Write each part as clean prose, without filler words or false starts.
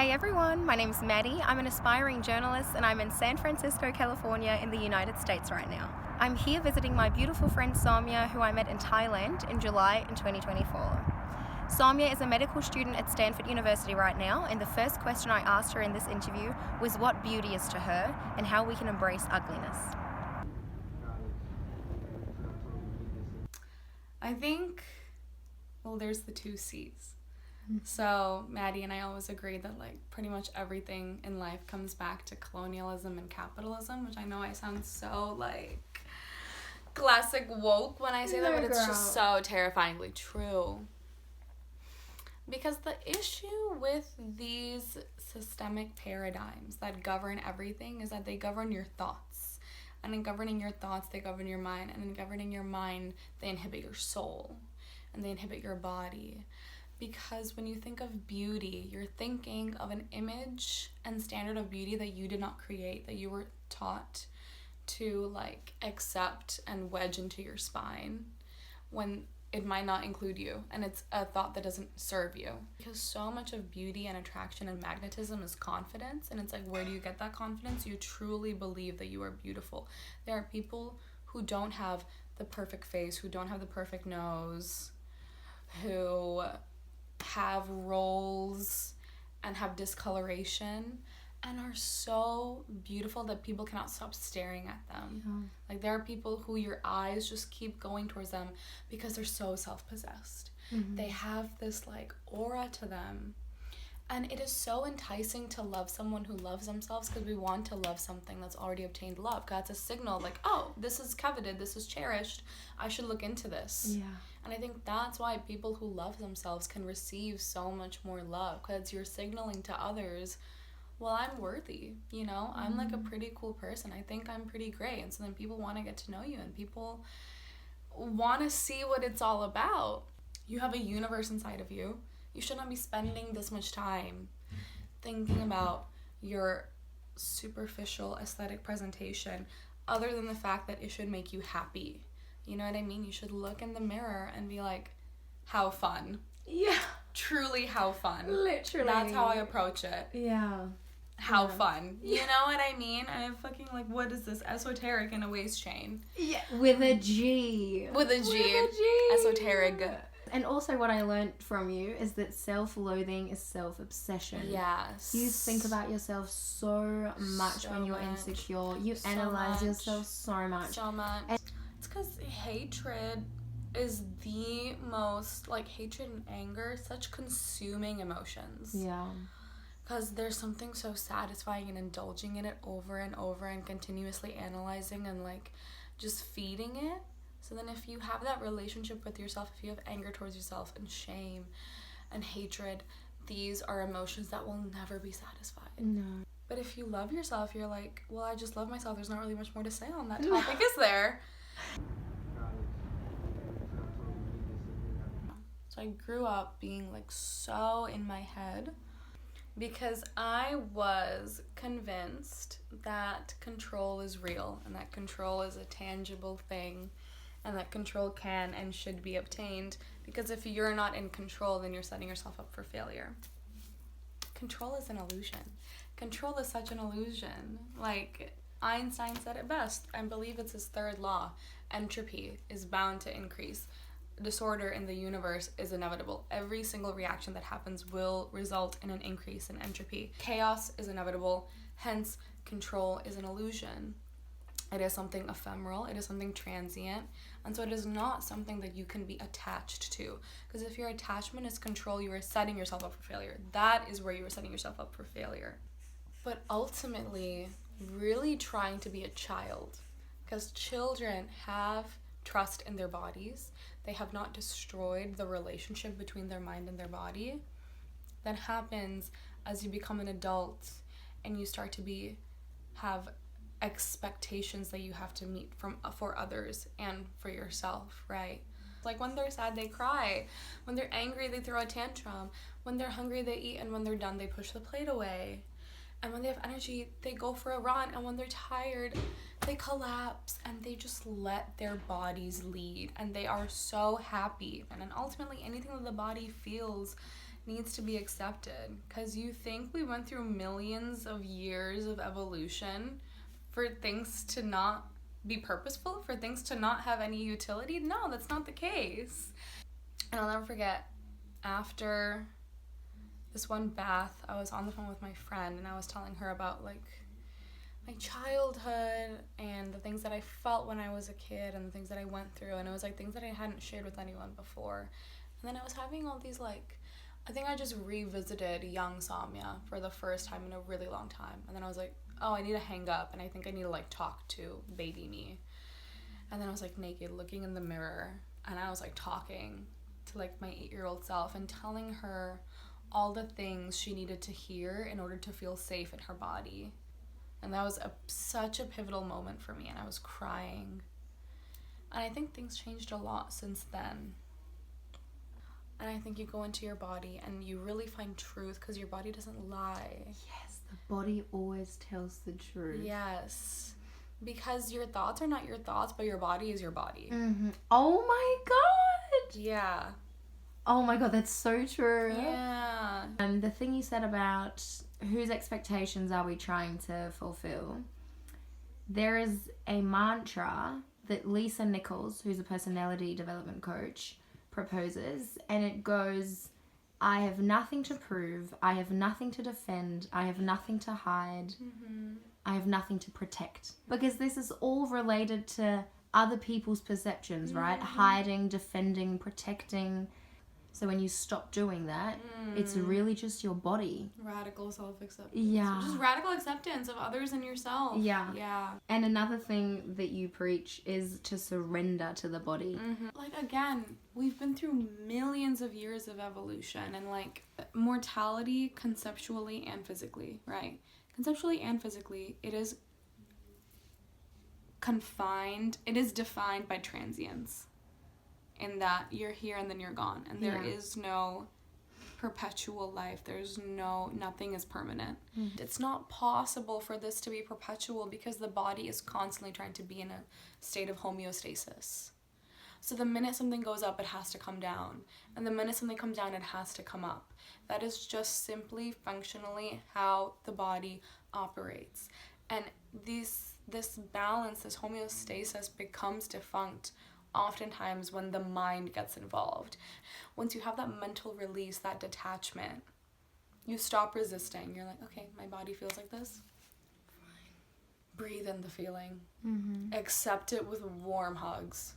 Hey everyone, my name's Maddie. I'm an aspiring journalist and I'm in San Francisco, California in the United States right now. I'm here visiting my beautiful friend Saumya, who I met in Thailand in July in 2024. Saumya is a medical student at Stanford University right now, and the first question I asked her in this interview was what beauty is to her and how we can embrace ugliness. I think, there's the two C's. So Maddie and I always agree that pretty much everything in life comes back to colonialism and capitalism, which I know I sound so classic woke when I say that, but it's just so terrifyingly true. Because the issue with these systemic paradigms that govern everything is that they govern your thoughts. And in governing your thoughts, they govern your mind. And in governing your mind, they inhibit your soul. And they inhibit your body. Because when you think of beauty, you're thinking of an image and standard of beauty that you did not create, that you were taught to accept and wedge into your spine when it might not include you, and it's a thought that doesn't serve you. Because so much of beauty and attraction and magnetism is confidence, and it's where do you get that confidence? You truly believe that you are beautiful. There are people who don't have the perfect face, who don't have the perfect nose, who have rolls and have discoloration and are so beautiful that people cannot stop staring at them. Yeah. There are people who your eyes just keep going towards them because they're so self-possessed. Mm-hmm. They have this aura to them. And it is so enticing to love someone who loves themselves because we want to love something that's already obtained love. God's a signal oh, this is coveted, this is cherished, I should look into this. Yeah. And I think that's why people who love themselves can receive so much more love, because you're signaling to others, well, I'm worthy, I'm a pretty cool person. I think I'm pretty great. And so then people want to get to know you and people want to see what it's all about. You have a universe inside of you. You should not be spending this much time thinking about your superficial aesthetic presentation other than the fact that it should make you happy. You know what I mean? You should look in the mirror and be how fun. Yeah. Truly how fun. Literally. That's how I approach it. Yeah. How fun. You know what I mean? I'm fucking what is this? Esoteric in a waist chain. Yeah. With a G. With a G. Esoteric. And also what I learned from you is that self-loathing is self-obsession. Yes. You think about yourself so much when you're insecure. You analyze yourself so much. So much. And it's because hatred is the most, hatred and anger, such consuming emotions. Yeah. Because there's something so satisfying in indulging in it over and over and continuously analyzing and, just feeding it. So then if you have that relationship with yourself, if you have anger towards yourself and shame and hatred, these are emotions that will never be satisfied. No. But if you love yourself, you're well, I just love myself. There's not really much more to say on that topic, is there? So I grew up being so in my head because I was convinced that control is real and that control is a tangible thing. And that control can and should be obtained, because if you're not in control, then you're setting yourself up for failure. Control is an illusion. Control is such an illusion. Einstein said it best. I believe it's his third law. Entropy is bound to increase. Disorder in the universe is inevitable. Every single reaction that happens will result in an increase in entropy. Chaos is inevitable. Hence, control is an illusion. It is something ephemeral, it is something transient, and so it is not something that you can be attached to. Because if your attachment is control, you are setting yourself up for failure. That is where you are setting yourself up for failure. But ultimately, really trying to be a child, because children have trust in their bodies, they have not destroyed the relationship between their mind and their body. That happens as you become an adult and you start to have expectations that you have to meet for others and for yourself, right? When they're sad, they cry. When they're angry, they throw a tantrum. When they're hungry, they eat. And when they're done, they push the plate away. And when they have energy, they go for a run. And when they're tired, they collapse and they just let their bodies lead. And they are so happy. And then ultimately, anything that the body feels needs to be accepted. Because you think we went through millions of years of evolution for things to not be purposeful, for things to not have any utility? No, that's not the case. And I'll never forget, after this one bath, I was on the phone with my friend and I was telling her about like my childhood and the things that I felt when I was a kid and the things that I went through, and it was like things that I hadn't shared with anyone before. And then I was having all these like, I think I just revisited young Saumya for the first time in a really long time. And then I was like, oh, I need to hang up and I think I need to like talk to baby me. And then I was like naked looking in the mirror and I was like talking to like my 8-year-old self and telling her all the things she needed to hear in order to feel safe in her body. And that was such a pivotal moment for me, and I was crying. And I think things changed a lot since then. And I think you go into your body and you really find truth because your body doesn't lie. Yes, the body always tells the truth. Yes. Because your thoughts are not your thoughts, but your body is your body. Mm-hmm. Oh my God. Yeah. Oh my God, that's so true. Yeah. The thing you said about whose expectations are we trying to fulfill? There is a mantra that Lisa Nichols, who's a personality development coach, proposes, and it goes, I have nothing to prove, I have nothing to defend, I have nothing to hide, I have nothing to protect. Because this is all related to other people's perceptions, right? Hiding, defending, protecting. So when you stop doing that, it's really just your body. Radical self-acceptance. Yeah. Just radical acceptance of others and yourself. Yeah. Yeah. And another thing that you preach is to surrender to the body. Like, again, we've been through millions of years of evolution and, like, mortality conceptually and physically, right? Conceptually and physically, it is defined by transience. In that you're here and then you're gone. And there is no perpetual life. Nothing is permanent. It's not possible for this to be perpetual because the body is constantly trying to be in a state of homeostasis. So the minute something goes up, it has to come down. And the minute something comes down, it has to come up. That is just simply functionally how the body operates. And this balance, this homeostasis becomes defunct oftentimes when the mind gets involved. Once you have that mental release, that detachment, you stop resisting. You're like, okay, my body feels like this. Fine. Breathe in the feeling. Accept it with warm hugs.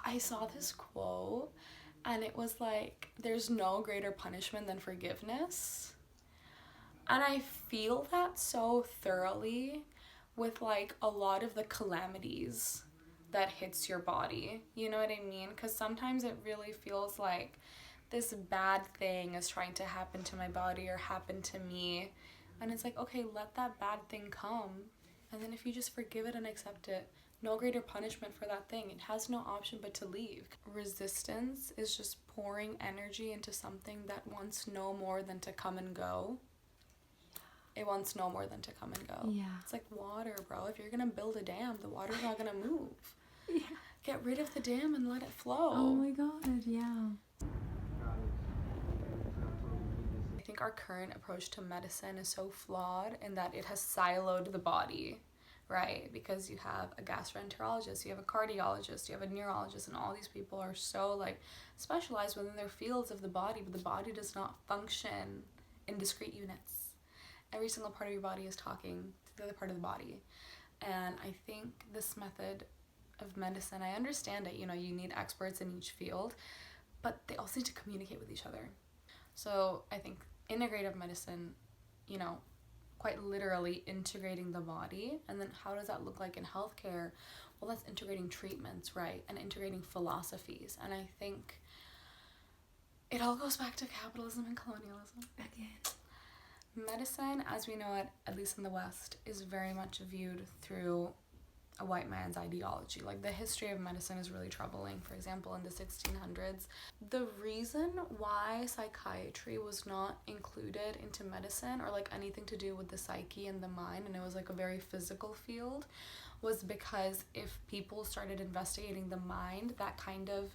I saw this quote and it was like, there's no greater punishment than forgiveness. And I feel that so thoroughly with like a lot of the calamities that hits your body, you know what I mean? Because sometimes it really feels like this bad thing is trying to happen to my body or happen to me, and it's like, okay, let that bad thing come, and then if you just forgive it and accept it, no greater punishment for that thing. It has no option but to leave. Resistance is just pouring energy into something that wants no more than to come and go. It wants no more than to come and go. Yeah. It's like water, bro. If you're gonna build a dam, the water's not gonna move. Yeah. Get rid of the dam and let it flow. Oh my God, yeah. I think our current approach to medicine is so flawed in that it has siloed the body, right? Because you have a gastroenterologist, you have a cardiologist, you have a neurologist, and all these people are so like specialized within their fields of the body, but the body does not function in discrete units. Every single part of your body is talking to the other part of the body. And I think this method of medicine, I understand it, you know, you need experts in each field, but they also need to communicate with each other. So I think integrative medicine, you know, quite literally integrating the body. And then how does that look like in healthcare? Well, that's integrating treatments, right? And integrating philosophies. And I think it all goes back to capitalism and colonialism. Again. Medicine, as we know it, at least in the West, is very much viewed through a white man's ideology. Like, the history of medicine is really troubling. For example, in the 1600s, the reason why psychiatry was not included into medicine, or like anything to do with the psyche and the mind, and it was like a very physical field, was because if people started investigating the mind, that kind of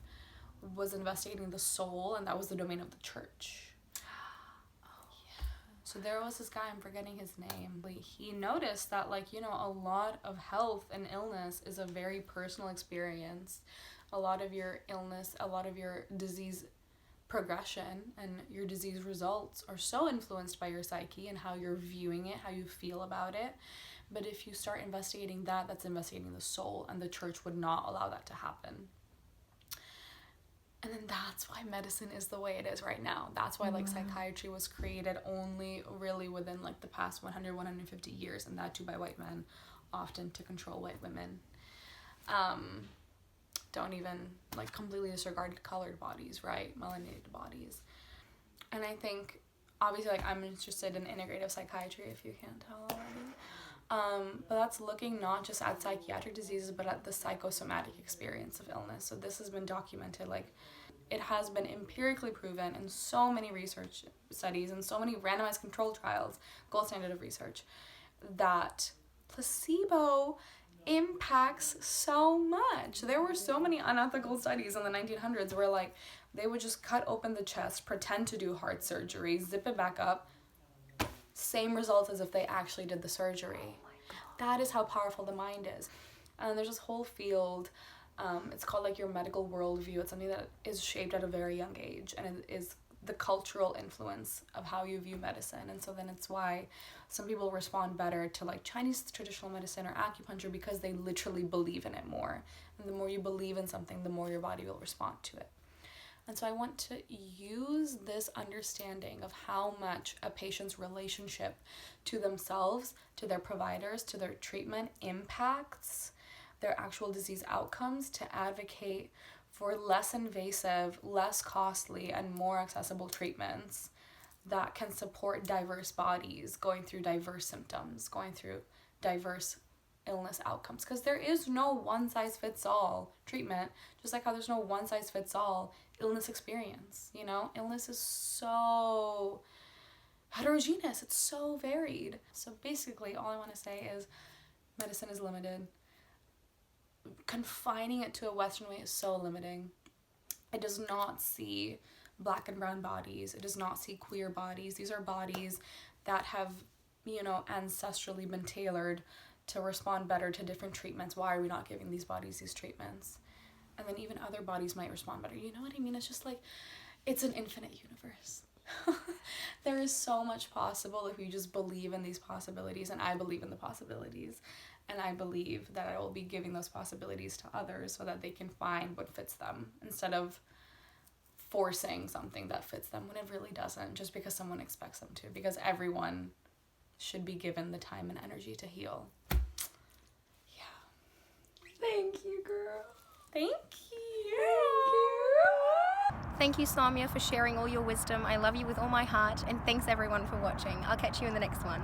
was investigating the soul, and that was the domain of the church. So there was this guy, I'm forgetting his name, but he noticed that, like, you know, a lot of health and illness is a very personal experience. A lot of your illness, a lot of your disease progression and your disease results are so influenced by your psyche and how you're viewing it, how you feel about it. But if you start investigating that, that's investigating the soul, and the church would not allow that to happen. And then that's why medicine is the way it is right now. That's why, like, psychiatry was created only really within, like, the past 150 years, and that too by white men, often to control white women. Don't even, like, completely disregard colored bodies, right? Melanated bodies. And I think, obviously, like, I'm interested in integrative psychiatry, if you can't tell already. But that's looking not just at psychiatric diseases, but at the psychosomatic experience of illness. So this has been documented, like, it has been empirically proven in so many research studies and so many randomized controlled trials, gold standard of research, that placebo impacts so much. There were so many unethical studies in the 1900s where, like, they would just cut open the chest, pretend to do heart surgery, zip it back up, same results as if they actually did the surgery. That is how powerful the mind is. And there's this whole field, it's called, like, your medical worldview. It's something that is shaped at a very young age, and it is the cultural influence of how you view medicine. And so then it's why some people respond better to, like, Chinese traditional medicine or acupuncture, because they literally believe in it more. And the more you believe in something, the more your body will respond to it. And so I want to use this understanding of how much a patient's relationship to themselves, to their providers, to their treatment impacts their actual disease outcomes to advocate for less invasive, less costly, and more accessible treatments that can support diverse bodies going through diverse symptoms, going through diverse illness outcomes. Because there is no one-size-fits-all treatment, just like how there's no one-size-fits-all illness experience, you know? Illness is so heterogeneous, it's so varied. So basically, all I want to say is medicine is limited. Confining it to a Western way is so limiting. It does not see Black and brown bodies. It does not see queer bodies. These are bodies that have, you know, ancestrally been tailored to respond better to different treatments. Why are we not giving these bodies these treatments? And then even other bodies might respond better. You know what I mean? It's just like, it's an infinite universe. There is so much possible if you just believe in these possibilities, and I believe in the possibilities. And I believe that I will be giving those possibilities to others so that they can find what fits them, instead of forcing something that fits them when it really doesn't, just because someone expects them to. Because everyone should be given the time and energy to heal. Yeah. Thank you, girl. Thank you. Thank you, Saumya, for sharing all your wisdom. I love you with all my heart, and thanks everyone for watching. I'll catch you in the next one.